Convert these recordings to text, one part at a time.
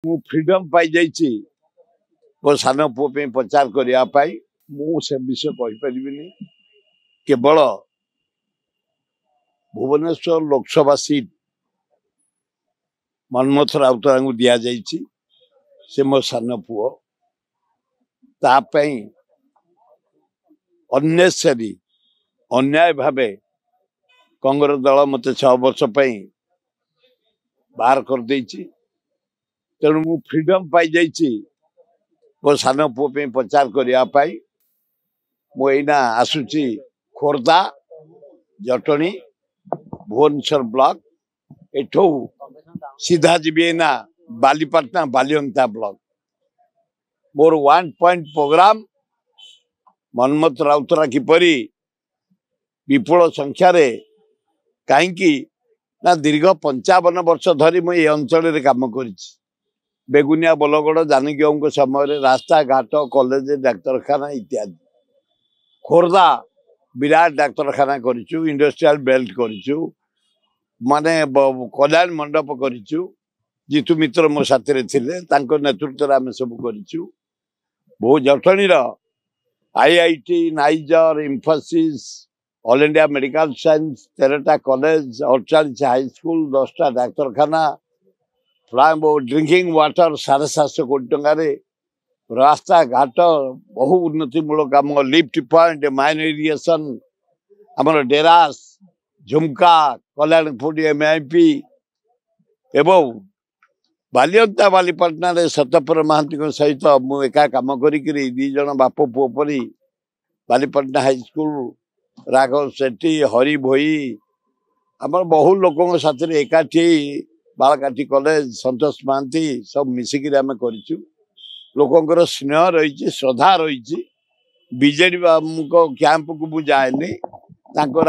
मु फ्रीडम पाई जाइछि मो सान पुओ पे प्रचार करिया पाई मु से विषय कहि परिबिनी केवल भुवनेश्वर लोकसभा सीट मनमोहन राउतरांग को दिया जाइछि से मो सान पुओ ता पई अननेसेसरी अन्याय भावे कांग्रेस दल मते 6 वर्ष पई बाहर कर देछि तेणु मु फ्रीडम पाई जाइछि मो सान पुओ पे प्रचार करिया पाई मु एना आसुची खोर्धा जटणी भुवनेश्वर ब्लॉक एठो सीधा जीवी ना बालीपाटना बालियंता ब्लॉक मोर 1 पॉइंट प्रोग्राम मनमोहन राउतरा किपरि विपुल संख्या रे काईकी ना दीर्घ 55 वर्ष धरी मु ए अंचल रे काम करिछि बेगुनिया बलगड़ जानकी समय रास्ता घाट कॉलेज डाक्तरखाना इत्यादि खोर्धा विराट डाक्तरखाना करिछु इंडस्ट्रियल बेल्ट करिछु माने कल्याण मंडप करिछु जीतू मित्र मो साथी रे थिले तांको नेतृत्व रे आमे सब करिछु बहु जटणी रो IIT NISER Infosys all India medical science 13टा कॉलेज 48 हाई स्कूल 10टा डाक्तरखाना ड्रिंकिंग वाटर 750 कोटी टंका रे रास्ता घाट बहु उन्नतिमूलक काम लिफ्ट पॉइंट माइन इरिगेशन आमर डेरास झुमका कल्याणपुर एमआईपी एवं बालियंता बालीपाटना रे सतपर महांती सहित मु एका काम करी दी जन बाप पुओ परी बालीपाटना हाई स्कूल राघव सेठी हरि भोई आमर बहु लोकों साथ एकाठी बालकाठी कॉलेज संतोष महांती सब मिसिक आम करिछु लोकंकर स्नेह रही श्रद्धा रही बीजेडी कैंप को मुझे जाए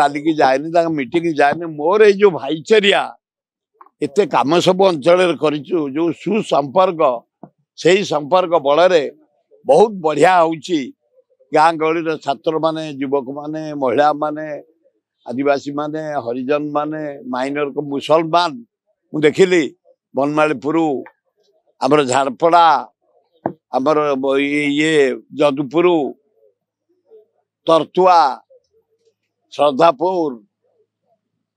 रैली की जाए मीटिंग जाए मोर ये भाईचारिया एते काम सब अंचल करिछु जो सुसंपर्क से ही संपर्क बल बहुत बढ़िया होउछि गाँ गहली छात्र माने युवक माने महिला माने आदिवासी माने हरिजन माने माइनर को मुसलमान मु देखिली बनमालीपुर आमर झारपड़ा आमर ये जदुपुर तरतुआ श्रद्धापुर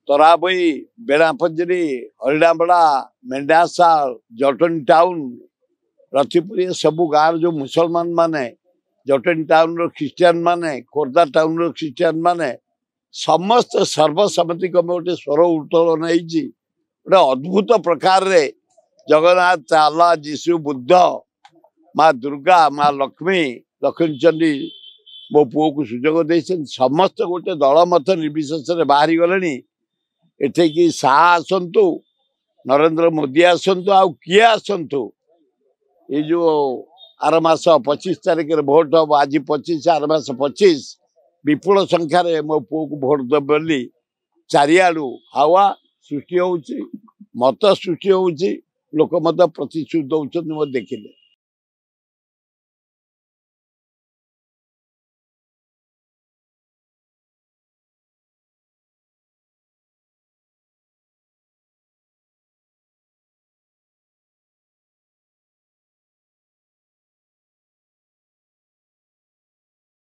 तराबई बेड़ापंजरी हरिडाबड़ा मेंढासाल जटनी टाउन रथिपुर सबू गाँव जो मुसलमान माने जटनी टाउन रो ख्रिस्टियान माने खोर्धा टाउन रो ख्रिस्टियान माने समस्त सर्वसम्मति गोटे स्वर उत्तोलन होती गोटे अद्भुत प्रकार रे जगन्नाथ अल्लाह जीशु बुद्ध माँ दुर्गा माँ लक्ष्मी लक्ष्मी चंडी मो पुओ को सुजोग दे समस्त गोटे दल मत निर्विशेष बाहरी गले एठे कि शाह आसतु नरेंद्र मोदी आसतु आउ किए आसतु ये जो आर मास 25 तारिख भोट हम आज 25 आर मास 25 विपुल संख्यार मो पुओ को भोट दे बोली चारिआडू हावा सृष्टि होउछि मत सृष्टि होउछि लोक मत प्रतिश्रुति दौरान देखिले।